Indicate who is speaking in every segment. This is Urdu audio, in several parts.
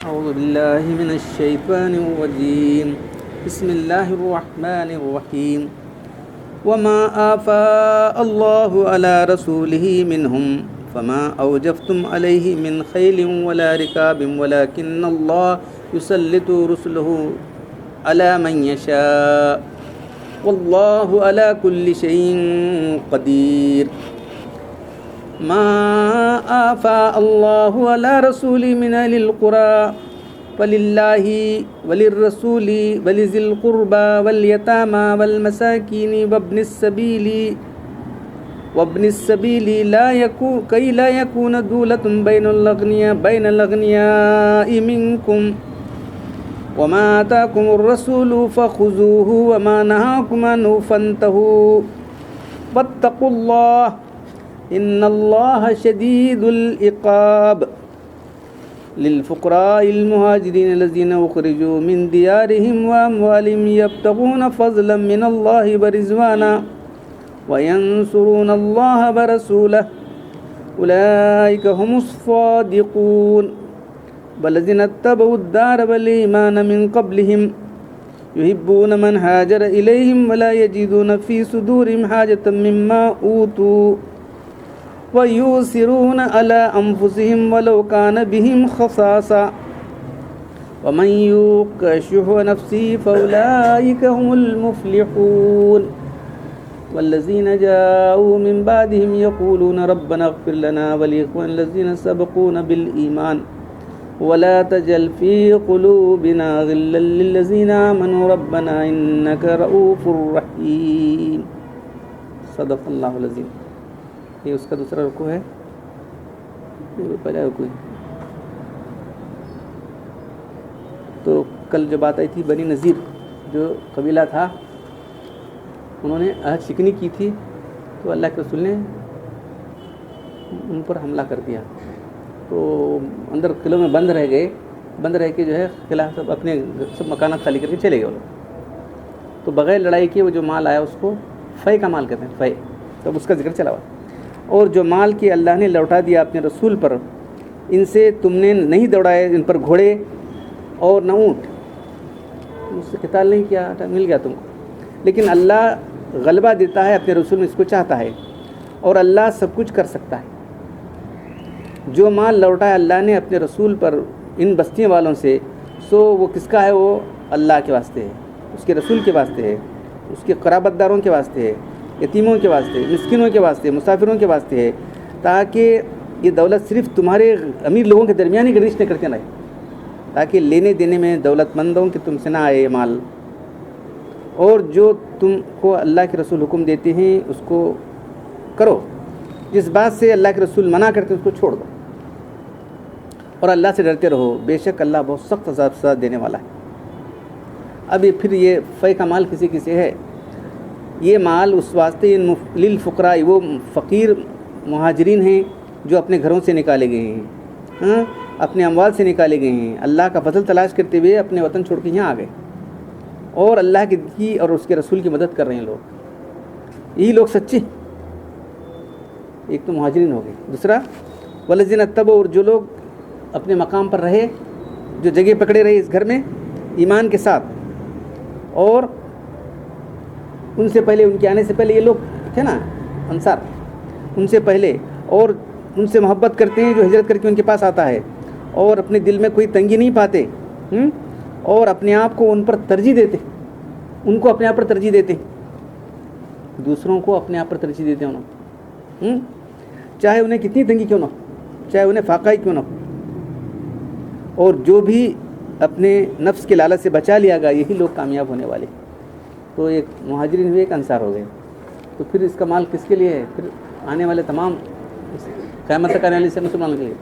Speaker 1: أعوذ بالله من الشيطان الرجيم بسم الله الرحمن الرحيم وما آفاء الله على رسوله منهم فما أوجفتم عليه من خيل ولا ركاب ولكن الله يسلط رسله على من يشاء والله على كل شيء قدير ما آفاء الله على رسوله من أهل القرى فلله وللرسول ولذي القربى واليتامى والمساكين وابن السبيل كي لا يكون دولة بين الأغنياء منكم وما آتاكم الرسول فخذوه وما نهاكم عنه فانتهوا واتقوا الله إن الله شديد العقاب للفقراء المهاجرين الذين أخرجوا من ديارهم وأموالهم يبتغون فضلا من الله ورضوانا وينصرون الله ورسوله أولئك هم الصادقون والذين اتبعوا الدار والإيمان من قبلهم يحبون من هاجر إليهم ولا يجدون في صدورهم حاجة مما أوتوا ويؤثرون على أنفسهم ولو كان بهم خصاصة ومن يوق شح نفسه فأولئك هم المفلحون والذين جاءوا من بعدهم يقولون ربنا اغفر لنا ولإخواننا الذين سبقونا بالإيمان ولا تجعل في قلوبنا غلا للذين آمنوا ربنا إنك رؤوف رحيم صدق اللہ العظیم. یہ اس کا دوسرا رکوع ہے، یہ پہلا رکوع ہے. تو کل جو بات آئی تھی بنی نذیر جو قبیلہ تھا، انہوں نے عہد شکنی کی تھی، تو اللہ کے رسول نے ان پر حملہ کر دیا. تو اندر قلعوں میں بند رہ کے جو ہے قلعہ سب اپنے سب مکانات خالی کر کے چلے گئے وہ لوگ. تو بغیر لڑائی کے وہ جو مال آیا اس کو فے کا مال کہتے ہیں، فے. تب اس کا ذکر چلا ہوا. اور جو مال کی اللہ نے لوٹا دیا اپنے رسول پر، ان سے تم نے نہیں دوڑائے ان پر گھوڑے اور نہ اونٹ، اس سے قتال نہیں کیا، مل گیا تم کو. لیکن اللہ غلبہ دیتا ہے اپنے رسول میں، اس کو چاہتا ہے، اور اللہ سب کچھ کر سکتا ہے. جو مال لوٹایا اللہ نے اپنے رسول پر ان بستیوں والوں سے، سو وہ کس کا ہے؟ وہ اللہ کے واسطے ہے، اس کے رسول کے واسطے ہے، اس کے قرابت داروں کے واسطے ہے، یتیموں کے واسطے، مسکینوں کے واسطے، مسافروں کے واسطے ہے، تاکہ یہ دولت صرف تمہارے امیر لوگوں کے درمیان ہی گردش نہ کرتے رہے، تاکہ لینے دینے میں دولت مندوں کہ تم سے نہ آئے یہ مال. اور جو تم کو اللہ کے رسول حکم دیتے ہیں اس کو کرو، جس بات سے اللہ کے رسول منع کرتے ہیں اس کو چھوڑ دو، اور اللہ سے ڈرتے رہو، بے شک اللہ بہت سخت عذاب سزا دینے والا ہے. اب یہ پھر یہ فے کا مال کسی کسی ہے، یہ مال اس واسطے للفقراء، وہ فقیر مہاجرین ہیں جو اپنے گھروں سے نکالے گئے ہیں، اپنے اموال سے نکالے گئے ہیں، اللہ کا فضل تلاش کرتے ہوئے اپنے وطن چھوڑ کے یہاں آ گئے، اور اللہ کی اور اس کے رسول کی مدد کر رہے ہیں لوگ. یہی لوگ سچے. ایک تو مہاجرین ہو گئے، دوسرا والذین اتبعوا، اور جو لوگ اپنے مقام پر رہے، جو جگہ پکڑے رہے اس گھر میں ایمان کے ساتھ، اور ان سے پہلے، ان کے آنے سے پہلے یہ لوگ تھے نا انصار، ان سے پہلے، اور ان سے محبت کرتے ہیں جو ہجرت کر کے ان کے پاس آتا ہے، اور اپنے دل میں کوئی تنگی نہیں پاتے، اور اپنے آپ کو ان پر ترجیح دیتے، ان کو اپنے آپ پر ترجیح دیتے، دوسروں کو اپنے آپ پر ترجیح دیتے انہوں، چاہے انہیں کتنی تنگی کیوں نہ ہو، چاہے انہیں فاقہ کیوں نہ ہو. اور جو بھی اپنے نفس کے لالچ سے بچا لیا گا یہی لوگ کامیاب ہونے والے. تو ایک مہاجرین ہوئے، ایک انصار ہو گئے. تو پھر اس کا مال کس کے لیے ہے؟ پھر آنے والے تمام قیامت تک آنے والے سے مسلمانوں کے لیے.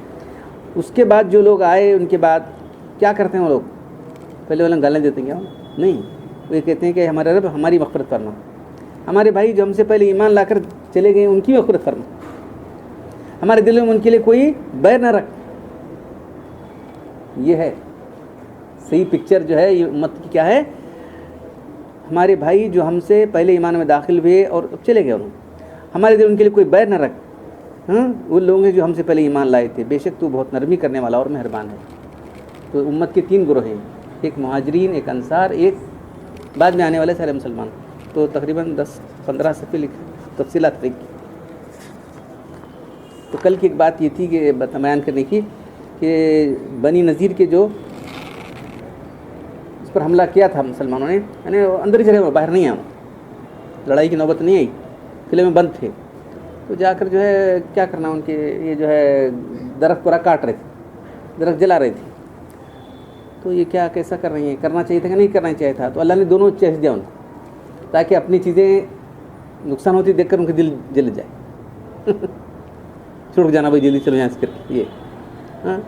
Speaker 1: اس کے بعد جو لوگ آئے ان کے بعد کیا کرتے ہیں وہ لوگ؟ پہلے وہ لوگ گالیں دیتے ہیں کیا؟ نہیں، وہ یہ کہتے ہیں کہ ہمارے رب ہماری مغفرت فرما، ہمارے بھائی جو ہم سے پہلے ایمان لا کر چلے گئے ان کی مغفرت فرما، ہمارے دلوں میں ان کے لیے کوئی بیر نہ رکھ. یہ ہے صحیح پکچر جو ہے یہ امت کی. کیا ہے؟ ہمارے بھائی جو ہم سے پہلے ایمان میں داخل ہوئے اور اب چلے گئے، ہمارے دل ان کے لیے کوئی بیر نہ رکھ. وہ لوگ ہیں جو ہم سے پہلے ایمان لائے تھے، بے شک تو بہت نرمی کرنے والا اور مہربان ہے. تو امت کے 3 گروہ ہیں، ایک مہاجرین، ایک انصار، ایک بعد میں آنے والے سارے مسلمان. تو تقریباً 10-15 صفحے تفصیلات لکھی. تو کل کی ایک بات یہ تھی کہ بیان کرنے کی کہ بنی نذیر کے جو اس پر حملہ کیا تھا مسلمانوں نے، یعنی اندر ہی جگہ باہر نہیں آیا، لڑائی کی نوبت نہیں آئی، قلعے میں بند تھے. تو جا کر جو ہے کیا کرنا ان کے، یہ جو ہے درخت پورا کاٹ رہے تھے، درخت جلا رہے تھے. تو یہ کیا کیسا کر رہی ہیں، کرنا چاہیے تھا کہ نہیں کرنا چاہیے تھا. تو اللہ نے دونوں چیز دیا ان کو، تاکہ اپنی چیزیں نقصان ہوتی دیکھ کر ان کا دل جل جائے چھوڑ جانا بھائی جلدی چلو یہاں سے کر یہ ہاں،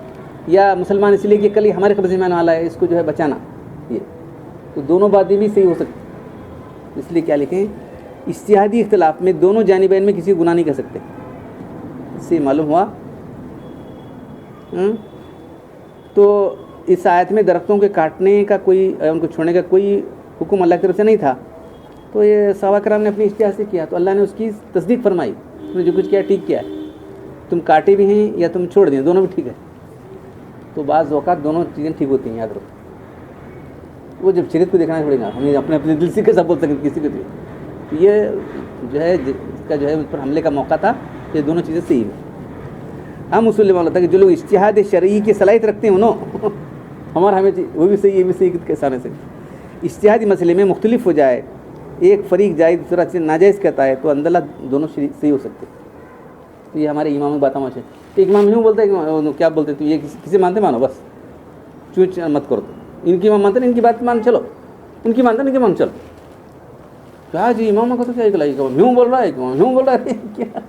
Speaker 1: یا مسلمان اس لیے کہ کل یہ ہمارے قبضے میں آنے والا ہے، اس کو جو ہے بچانا. یہ تو دونوں باتیں بھی صحیح ہو سکتی. اس لیے کیا لکھیں، اجتہادی اختلاف میں دونوں جانبین میں کسی کو گناہ نہیں کر سکتے. اس سے معلوم ہوا. تو اس آیت میں درختوں کے کاٹنے کا کوئی، ان کو چھوڑنے کا کوئی حکم اللہ کی طرف سے نہیں تھا. تو یہ صحابہ کرام نے اپنی اجتہاد سے کیا، تو اللہ نے اس کی تصدیق فرمائی، تم نے جو کچھ کیا ٹھیک کیا ہے، تم کاٹے بھی ہیں یا تم چھوڑ دیں، دونوں بھی ٹھیک ہے. تو بعض اوقات دونوں چیزیں ٹھیک ہوتی ہیں، یاد رکھو. وہ جب شریعت کو دیکھنا پڑے گا، ہمیں اپنے دل سے کیسا بول سکیں کسی کو بھی. یہ جو ہے اس کا جو ہے اس پر حملے کا موقع تھا. یہ دونوں چیزیں صحیح ہیں. ہم اصول معلوم ہوتا ہے کہ جو لوگ اجتہاد شرعی کی صلاحیت رکھتے ہیں انہوں ہمارا ہمیں وہ بھی صحیح، یہ بھی صحیح کیسا نہیں صحیح. اجتہادی مسئلے میں مختلف ہو جائے، ایک فریق جائز دوسرا چیز ناجائز کہتا ہے، تو اندلہ دونوں صحیح ہو سکتے. تو یہ ہمارے امام بات ہمارے ایک امام یوں بولتا ہے کہ کیا بولتے ہیں، تو یہ کسی مانتے مانو، بس چوچ مت کرو. تو ان کی امام مانتے ہیں، ان کی بات مان چلو، ان کی مانتے ہیں، ان کی مان چلو. کیا جی امام کا تو کیا اکلائی یوں بول رہا ہے، یوں بول رہا ہے کیا.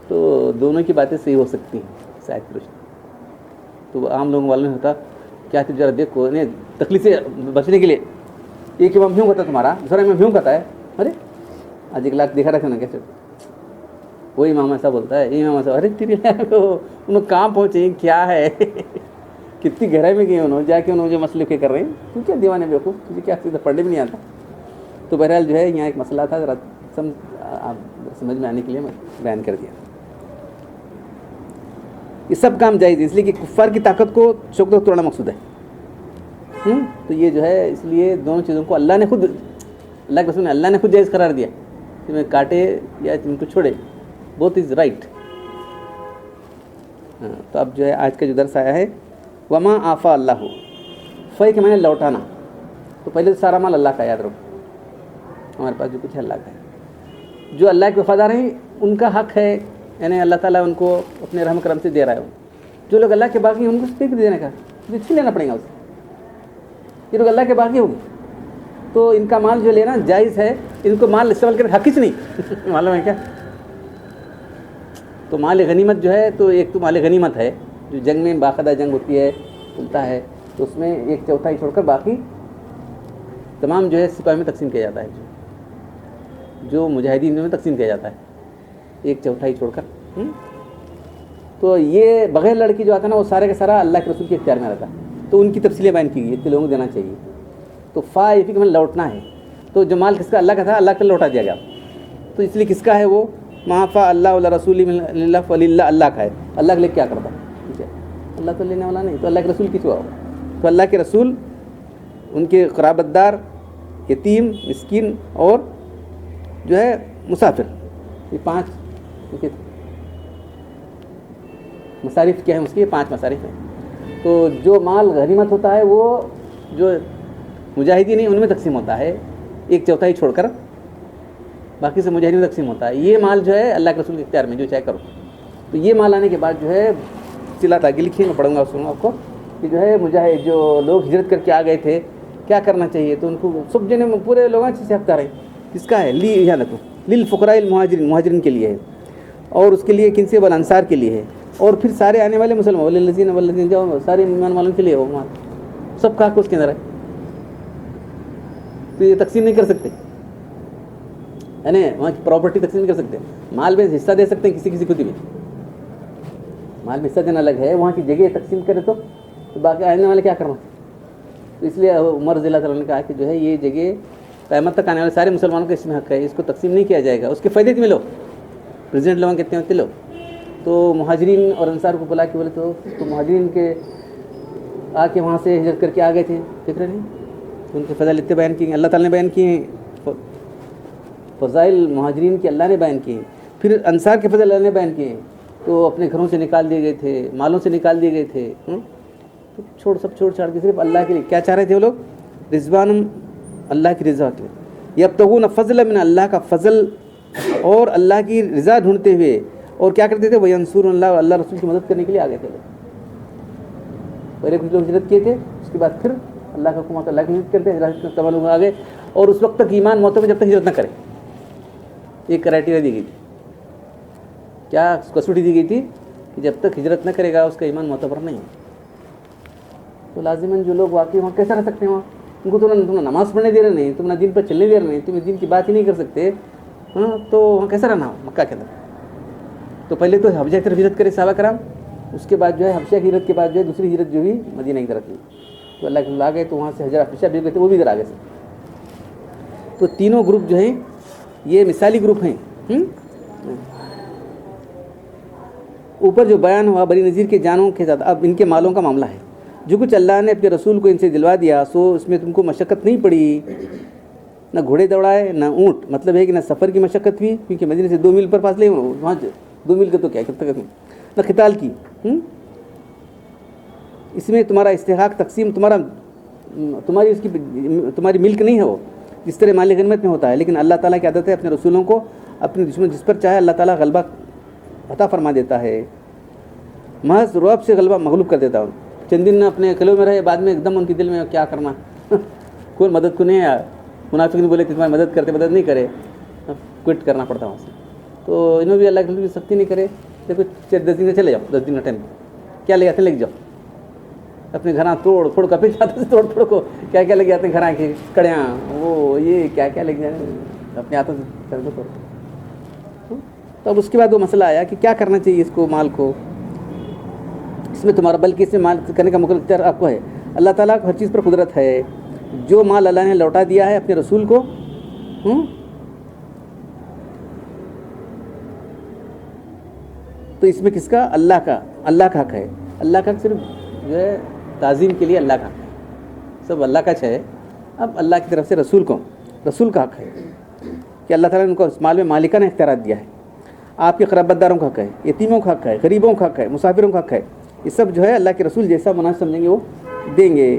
Speaker 1: تو دونوں کی باتیں صحیح ہو سکتی ہیں شاید کچھ. تو عام لوگوں والوں میں ہوتا کیا ذرا دیکھو تکلیف سے بچنے کے لیے ایک امام یوں کہتا تمہارا، دوسرا امام یوں کہتا ہے. ارے آج 1 لاکھ دکھا رکھا نا کیسے وہی امام ایسا بولتا ہے، یہ امام ایسا. ارے تیری انہوں کہاں پہنچے، کیا ہے کتنی گہرائی میں گئے انہوں جا کے، انہوں جو مسئلے کے کر رہے ہیں. تو کیا دیوانے بیوقوف، تجھے کیا سیدھا پڑھنے بھی نہیں آتا. تو بہرحال جو ہے یہاں ایک مسئلہ تھا، ذرا سمجھ میں آنے کے لیے میں بیان کر دیا. یہ سب کام جائز ہے، اس لیے کہ کفار کی طاقت کو شوق توڑنا مقصود ہے. تو یہ جو ہے اس لیے دونوں چیزوں کو اللہ نے خود، اللہ کے رسول نے، اللہ نے خود جائز قرار دیا کہ میں کاٹے یا ان کو چھوڑے. Both is right. تو اب جو ہے آج کا جو درس آیا ہے، وما آفا اللہ، فی کہ میں نے لوٹانا. تو پہلے تو سارا مال اللہ کا، یاد رکھو ہمارے پاس جو کچھ ہے اللہ کا ہے. جو اللہ کے وفادار ہیں ان کا حق ہے، یعنی اللہ تعالیٰ ان کو اپنے رحم کرم سے دے رہا ہے. جو لوگ اللہ کے باغی ہیں ان کو فکر دینے کا، چھین لینا پڑے گا اسے. یہ لوگ اللہ کے باغی ہوں گے تو ان کا مال جو لینا جائز ہے. ان کو مال استعمال کرنے حق ہی نہیں معلوم ہے کیا. تو مال غنیمت جو ہے، تو ایک تو مال غنیمت ہے جو جنگ میں باقاعدہ جنگ ہوتی ہے ملتا ہے، تو اس میں 1/4 چھوڑ کر باقی تمام جو ہے سپاہی میں تقسیم کیا جاتا ہے، جو مجاہدین میں تقسیم کیا جاتا ہے 1/4 چھوڑ کر. تو یہ بغیر لڑکی جو آتا ہے نا، وہ سارے کا سارا اللہ کے رسول کے اختیار میں رہتا ہے. تو ان کی تفصیلیں بیان کی گئی، اتنے لوگوں کو دینا چاہیے. تو فائفی میں لوٹنا ہے. تو جو مال کس کا، اللہ کا تھا، اللہ کا لوٹا دیا گیا. تو اس لیے کس کا ہے وہ، معافا اللہ علیہ رسول اللہ ولی اللہ کا ہے. اللہ کے لیے کیا کرتا ہے، ٹھیک ہے، اللہ تو لینے والا نہیں. تو اللہ کے رسول کس ہوا، تو اللہ کے رسول، ان کے قرابت دار، یتیم، مسکین اور جو ہے مسافر، یہ 5 مصارف کیا ہیں اس کے، 5 مصارف ہیں. تو جو مال غنیمت ہوتا ہے وہ جو مجاہدین ہیں ان میں تقسیم ہوتا ہے 1/4 چھوڑ کر، باقی سے مجاہدین میں تقسیم ہوتا ہے. یہ مال جو ہے اللہ کے رسول کے اختیار میں، جو چاہے کرو. تو یہ مال آنے کے بعد جو ہے صلات آگے لکھیے، میں پڑھوں گا سنوں آپ کو کہ جو ہے مجاہد جو لوگ ہجرت کر کے آ گئے تھے کیا کرنا چاہیے. تو ان کو سب جنے پورے لوگوں سے حق رہے کس کا ہے، یہاں رکھو، للفقراء المہاجرین، مہاجرین کے لیے ہے، اور اس کے لیے کن سے، والانصار کے لیے ہے، اور پھر سارے آنے والے مسلمان، والذین جو سارے ایمان والوں کے لیے وہ مال سب کا حق اس کے اندر ہے. تو یہ تقسیم نہیں کر سکتے، یعنی وہاں کی پراپرٹی تقسیم نہیں کر سکتے. مال میں حصہ دے سکتے ہیں کسی کو بھی، مال میں حصہ دینا الگ ہے. وہاں کی جگہ تقسیم کرے تو باقی آنے والے کیا کرنا. تو اس لیے عمر رضی اللہ تعالیٰ نے کہا کہ جو ہے یہ جگہ قیامت تک آنے والے سارے مسلمانوں کا اس میں حق ہے، اس کو تقسیم نہیں کیا جائے گا. اس کے فائدے میں لو، پریزیڈنٹ لوگوں کتنے ہوتے لو. تو مہاجرین اور انصار کو بلا کے بولے تو مہاجرین کے آ کے وہاں سے ہجرت کر کے آ گئے تھے، فکر نہیں، ان کے فضائل اتنے بیان کیے ہیں، اللہ تعالیٰ نے بیان کیے ہیں، فضائل مہاجرین کے اللہ نے بیان کیے ہیں، پھر انصار کے فضائل اللہ نے بیان کیے ہیں، تو اپنے گھروں سے نکال دیے گئے تھے، مالوں سے نکال دیے گئے تھے، تو سب چھوڑ چھاڑ کے صرف اللہ کے لیے کیا چاہ رہے تھے وہ لوگ؟ رضوان، اللہ کی رضا کے، یبتغون فضلا من اللہ کا فضل اور اللہ کی رضا ڈھونڈتے ہوئے، اور کیا کرتے تھے؟ وینصرون اللہ، اللہ رسول کی مدد کرنے کے لیے آ گئے تھے لوگ۔ پہلے کچھ لوگ ہجرت کیے تھے، اس کے بعد پھر اللہ کا حکم، اللہ کی مدد کرتے ہیں، ہجرت کا لوگ آ گئے، اور اس وقت تک ایمان موتوں میں جب تک ہجرت نہ کرے، ایک کرائٹیریا دی گئی تھی، کیا کسوٹی دی گئی تھی کہ جب تک ہجرت نہ کرے گا اس کا ایمان معتبر نہیں ہے۔ تو لازماً جو لوگ واقعی وہاں کیسا رہ سکتے ہیں؟ وہاں ان کو تم نماز پڑھنے دے رہے نہیں، تم نہ دین پر چلنے دے رہے نہیں، تم دین کی بات ہی نہیں کر سکتے، تو وہاں کیسا رہنا ہو مکہ کے اندر؟ تو پہلے تو حبشہ کی طرف ہجرت کرے صحابہ کرام، اس کے بعد جو ہے حبشہ کی ہجرت کے بعد جو ہے دوسری ہجرت جو ہوئی مدینہ کی طرف ہوئی، تو اللہ کے آ گئے، تو وہاں سے حبشہ بھی گئے تھے، وہ بھی ادھر آ گئے تھے۔ تو تینوں گروپ جو ہیں یہ مثالی گروپ ہیں۔ اوپر جو بیان ہوا بنی نذیر کے جانوں کے ساتھ، اب ان کے مالوں کا معاملہ ہے۔ جو کچھ اللہ نے اپنے رسول کو ان سے دلوا دیا، سو اس میں تم کو مشقت نہیں پڑی، نہ گھوڑے دوڑائے نہ اونٹ، مطلب ہے کہ نہ سفر کی مشقت ہوئی، کیونکہ مدینے سے 2 میل پر فاصلے، وہاں 2 میل کا تو کیا کب تک، نہ قتال کی۔ اس میں تمہارا استحقاق تقسیم تمہاری اس کی تمہاری ملک نہیں ہے، وہ جس طرح مال غنیمت میں ہوتا ہے، لیکن اللہ تعالیٰ کی عادت ہے اپنے رسولوں کو اپنے دشمن جس پر چاہے اللہ تعالیٰ غلبہ عطا فرما دیتا ہے، محض رعب سے غلبہ مغلوب کر دیتا ہوں۔ چند دن اپنے قلعوں میں رہے، بعد میں ایک دم ان کے دل میں کیا کرنا کوئی مدد کو نہیں ہے، منافق نے بولے کہ تمہاری مدد کرتے، مدد نہیں کرے، کوئٹ کرنا پڑتا وہاں سے۔ تو انہوں بھی اللہ کی سختی نہیں کرے، دیکھو 10 دن چلے جاؤ، 10 دن کا ٹائم کیا لے جاتے، لے جاؤ اپنے گھراں توڑ پھوڑ کا، پھر جاتے سے توڑ پھوڑ کو کیا کیا لے جاتے ہیں، گھراں کی کڑیاں، وہ یہ کیا کیا لے جاتے ہیں اپنے ہاتھوں سے کر دو تو اب اس کے بعد وہ مسئلہ آیا کہ کیا کرنا چاہیے اس کو، مال کو، اس میں تمہارا، بلکہ اس میں مال کرنے کا مقرر اختیار آپ کو ہے۔ اللہ تعالیٰ کو ہر چیز پر قدرت ہے، جو مال اللہ نے لوٹا دیا ہے اپنے رسول کو، تو اس میں کس کا؟ اللہ کا حق ہے۔ اللہ کا حق صرف جو ہے تعظیم کے لیے اللہ کا حق ہے، سب اللہ کا ہے۔ اب اللہ کی طرف سے رسول کا حق ہے کہ اللہ تعالیٰ نے ان کو اس مال میں مالکانہ اختیارات دیا ہے۔ آپ کے قرابت داروں کا حق ہے، یتیموں کا حق ہے، غریبوں کا حق ہے، مسافروں کا حق ہے، یہ سب جو ہے اللہ کے رسول جیسا مناسب سمجھیں گے وہ دیں گے۔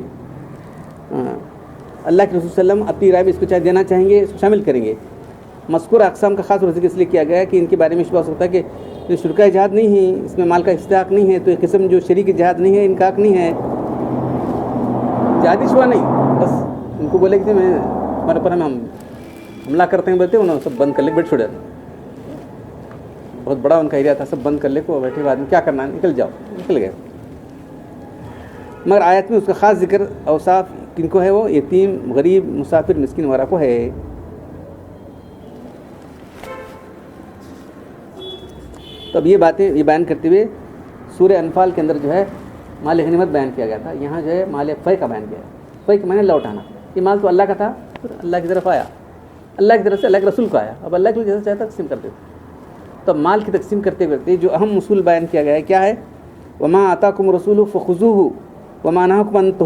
Speaker 1: اللہ کے رسول صلی اللہ علیہ وسلم اپنی رائے میں اس کو چاہے دینا چاہیں گے، اس کو شامل کریں گے۔ مذکور اقسام کا خاص ذکر اس لیے کیا گیا ہے کہ ان کے بارے میں شبہ ہو سکتا ہے کہ جو شرکائے جہاد نہیں ہے، اس میں مال کا استحقاق نہیں ہے، تو ایک قسم جو شریک جہاد نہیں ہے، ان کا حق نہیں ہے، جہادی شبہ نہیں، بس ان کو بولے کہ میں ہمارے پر ہم حملہ کرتے ہیں، بولتے انہوں سب بند کر لے، بیٹھ چھوڑ جاتے، بہت بڑا ان کا ایریا تھا، سب بند کر لے کو بیٹھے بعد میں کیا کرنا ہے، نکل جاؤ، نکل گئے۔ مگر آیت میں اس کا خاص ذکر اوصاف کن کو ہے؟ وہ یتیم، غریب، مسافر، مسکین وغیرہ کو ہے۔ تو اب یہ باتیں یہ بیان کرتے ہوئے سورہ انفال کے اندر جو ہے مال غنیمت بیان کیا گیا تھا، یہاں جو ہے مال فے کا بیان کیا ہے۔ فے کا معنی لوٹانا، یہ مال تو اللہ کا تھا، پھر اللہ کی طرف آیا، اللہ کی طرف سے اللہ کے رسول کو آیا، اب اللہ کے جیسا چاہتا تقسیم کرتے تھے۔ تو مال کی تقسیم کرتے کرتے جو اہم اصول بیان کیا گیا ہے کیا ہے؟ وما آتاکم الرسول فخذوہ وما نہاکم عنہ،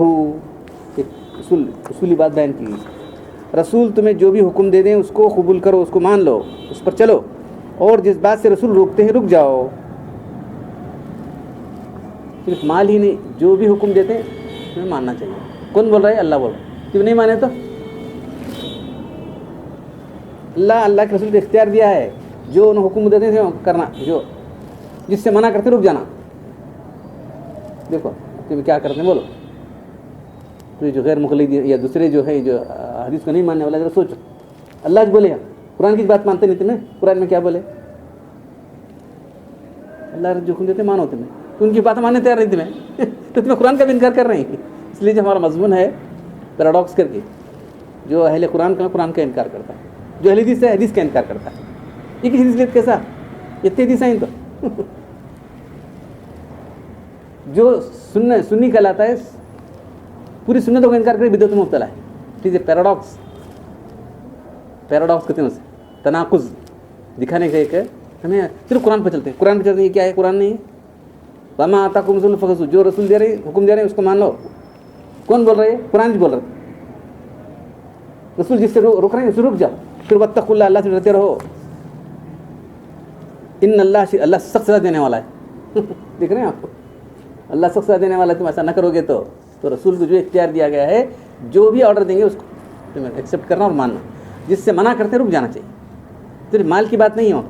Speaker 1: ایک اصولی بات بیان کی گئی۔ رسول تمہیں جو بھی حکم دے دیں اس کو قبول کرو، اس کو مان لو، اس پر چلو، اور جس بات سے رسول روکتے ہیں رک جاؤ۔ صرف مال ہی نہیں، جو بھی حکم دیتے ہیں تمہیں ماننا چاہیے۔ کون بول رہا ہے؟ اللہ بول رہا ہے۔ کیوں نہیں مانے تو اللہ کے رسول نے اختیار دیا ہے، جو انہیں حکم دیتے تھے کرنا، جو جس سے منع کرتے رک جانا۔ دیکھو تم کیا کرتے ہیں، بولو تو جو غیر مقلد یا دوسرے جو ہے جو حدیث کو نہیں ماننے والا، ذرا سوچو، اللہ جو بولے قرآن کی بات مانتے نہیں تمہیں، قرآن میں کیا بولے؟ اللہ جو حکم دیتے مانو تمہیں، تو ان کی بات ماننے تیار نہیں تمہیں تو تمہیں قرآن کا بھی انکار کر رہے ہیں۔ اس لیے جو ہمارا مضمون ہے پیراڈاکس کر کے، جو اہل قرآن کا انکار کرتا ہے، جو اہل حدیث ہے حدیث کا انکار کرتا ہے۔ یہ کسی حدیث کیسا اتنے حدیث ہیں تو جو سنی کہلاتا ہے پوری سنتوں کا انکار کرے بدعت میں مبتلا ہے۔ ٹھیک ہے، پیراڈاکس کہتے ہیں اسے، تناقض دکھانے کا ایک ہے۔ ہمیں صرف قرآن پہ چلتے ہیں، یہ کیا ہے؟ قرآن نہیں ہے۔ وما آتاکم الرسول فخذوہ، جو رسول دے رہے حکم دے رہے ہیں اس کو مان لو، کون بول رہے ہیں؟ قرآن جی بول رہے. رسول جس سے روک رہے ہیں رک جاؤ. پھر واتقوا اللہ، اللہ سے ڈرتے رہو. ان اللہ سخت سزا دینے والا ہے. دیکھ رہے ہیں آپ کو، اللہ سخت سزا دینے والا ہے. تم ایسا نہ کرو گے تو رسول کو جو اختیار دیا گیا ہے، جو بھی آرڈر دیں گے اس کو تمہیں ایکسیپٹ کرنا اور ماننا. جس سے منع کرتے ہیں رک جانا چاہیے. صرف مال کی بات نہیں ہو.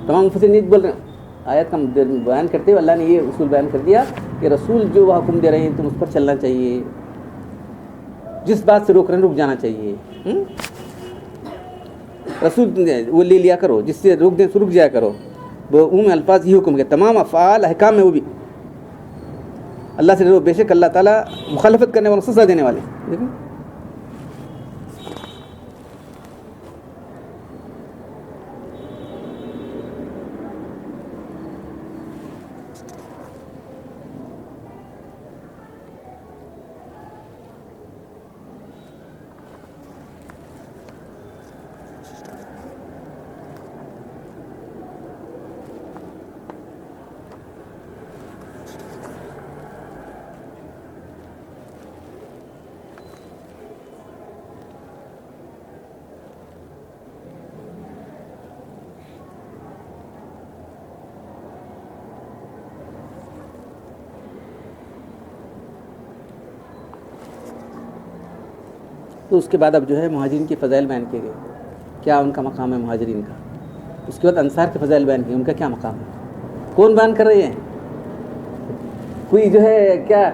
Speaker 1: تمام مفسرین نیت بول رہے ہیں. آیت کا بیان کرتے ہوئے اللہ نے یہ اصول بیان کر دیا کہ رسول جو وہ حکم دے رہے ہیں تم اس پر چلنا چاہیے. جس بات سے روک رہے ہیں رک جانا چاہیے. رسول وہ لے لیا کرو، جس سے روک دیں تو رک جایا کرو. وہ الفاظ یہ حکم کے تمام افعال احکام میں وہ بھی اللہ سے ڈرو، بے شک اللہ تعالیٰ مخالفت کرنے والوں کو سزا دینے والے. دیکھیں تو اس کے بعد اب جو ہے مہاجرین کے فضائل بیان کیے گئے، کیا ان کا مقام ہے مہاجرین کا. اس کے بعد انصار کے فضائل بیان کیے، ان کا کیا مقام ہے. کون بیان کر رہے ہیں؟ کوئی جو ہے کیا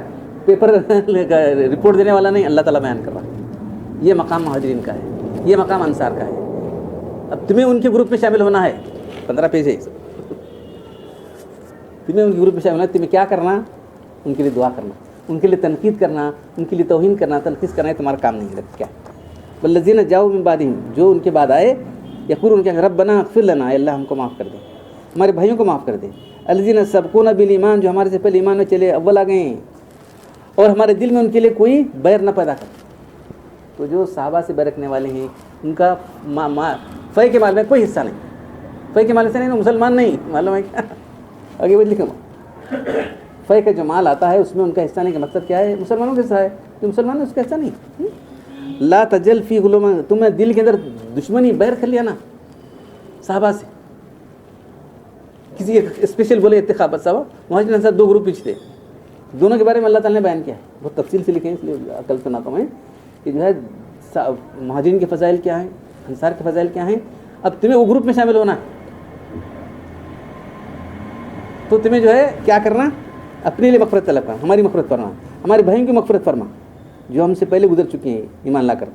Speaker 1: پیپر رپورٹ دینے والا نہیں، اللہ تعالیٰ بیان کر رہا ہے. یہ مقام مہاجرین کا ہے، یہ مقام انصار کا ہے. اب تمہیں ان کے گروپ میں شامل ہونا ہے. 15 پیج ہے. تمہیں ان کے گروپ میں شامل ہونا ہے. تمہیں کیا کرنا؟ ان کے لیے دعا کرنا، ان کے لیے تنقید کرنا، ان کے لیے توہین کرنا، تنقید کرنا ہے تمہارا کام نہیں ہے. کیا والذین جاؤ من بعدہم، جو ان کے بعد آئے، یقولون کیا ربنا اغفر لنا، اے اللہ ہم کو معاف کر دے، ہمارے بھائیوں کو معاف کر دے. الذین سبقونا بالایمان، جو ہمارے سے پہلے ایمان میں چلے اول آ گئے ہیں، اور ہمارے دل میں ان کے لیے کوئی بیر نہ پیدا کر. تو جو صحابہ سے بیر رکھنے والے ہیں ان کا فے کے مال میں کوئی حصہ نہیں. فے کے مال سے نہیں، مسلمان نہیں، معلوم ہے کیا؟ آگے بڑھ لکھوں. فے کا جو مال آتا ہے اس میں ان کا حصہ نہیں. کا مطلب کیا ہے؟ مسلمانوں کا حصہ ہے. جو مسلمان ہے اس کا حصہ نہیں. لا تجل فی غلوم، تم نے دل کے اندر دشمنی بیر کر لیا نا صحابہ سے. کسی ایک اسپیشل بولے اتخاب صحابہ مہاجرین انصار 2 گروپ پیچھے تھے. دونوں کے بارے میں اللہ تعالیٰ نے بیان کیا ہے، بہت تفصیل سے لکھے ہیں، اس لیے عقل سناتا ہوں میں کہ جو ہے مہاجرین کے فضائل کیا ہیں، انصار کے فضائل کیا ہیں. اب تمہیں وہ گروپ میں شامل ہونا ہے تو تمہیں جو ہے کیا کرنا؟ اپنے لیے مغفرت طلب کرنا. ہماری مغفرت فرما، ہمارے بھائیوں کی مغفرت فرما جو ہم سے پہلے گزر چکے ہیں ایمان لا کر،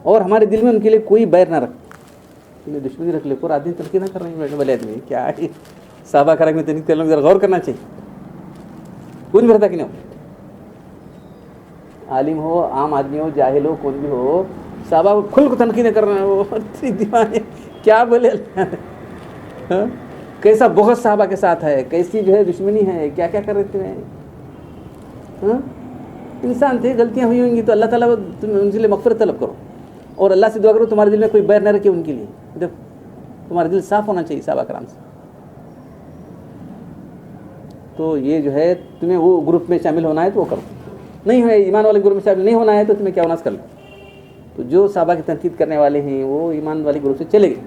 Speaker 1: اور ہمارے دل میں ان کے لیے کوئی بیر نہ رکھ. تمہیں دشمنی رکھ لے. اور آدمی تنقید نہ کر رہے ہیں بھلے آدمی کیا ہے. صحابہ کرام میں تنقید کرنے ذرا غور کرنا چاہیے. کوئی نہیں بھرتا کہ نہیں ہو، عالم ہو، عام آدمی ہو، جاہل ہو، کون بھی ہو، صحابہ کو کھل کو تنقید کر رہے ہیں. وہ دیوانے کیا بولے کیسا بغض صحابہ کے ساتھ ہے، کیسی جو ہے دشمنی ہے، کیا کیا کر رہے تھے. انسان تھے، غلطیاں ہوئی ہوں گی تو اللہ تعالیٰ تم ان سے مغفرت طلب کرو اور اللہ سے دعا کرو تمہارے دل میں کوئی بیر نہ رکھے ان کے لیے. دیکھو تمہارا دل صاف ہونا چاہیے صحابہ کرام سے. تو یہ جو ہے تمہیں وہ گروپ میں شامل ہونا ہے تو وہ کرو. نہیں ہے ایمان والے گروپ میں شامل نہیں ہونا ہے تو تمہیں کیا ہونا کر لو. تو جو صحابہ کی تنقید کرنے والے ہیں وہ ایمان والے گروپ سے چلے گئے.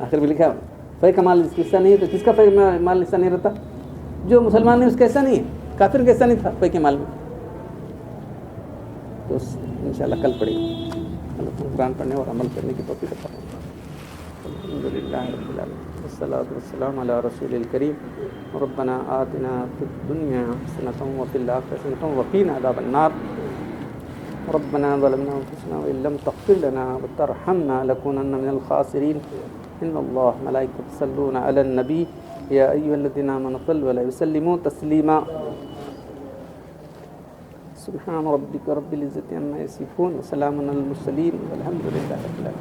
Speaker 1: آخر میں لکھا فے کا مال اس کا حصہ نہیں ہے. تو کس کا فے مال حصہ نہیں رہتا؟ جو مسلمان ہے اس کا حصہ نہیں ہے، کافر کا حصہ نہیں تھا فے کے مال میں. تو انشاءاللہ کل پڑھیں گے. قرآن پڑھنے اور عمل کرنے کی توفیق عطا فرمائے. الحمدللہ رب العالمین والصلاة والسلام علی رسول الکریم. ربنا آتنا فی الدنیا حسنۃ وفی الآخرۃ حسنۃ وقنا عذاب النار. ربنا ظلمنا انفسنا وان لم تغفر لنا وترحمنا لنكونن من الخاسرین. ان اللہ ملائکۃ یصلون علی النبی یا ایھا الذین آمنوا صلوا علیہ وسلموا تسلیما. سبحان ربک رب العزة عما یصفون وسلام علی المرسلین والحمد للہ رب العالمین.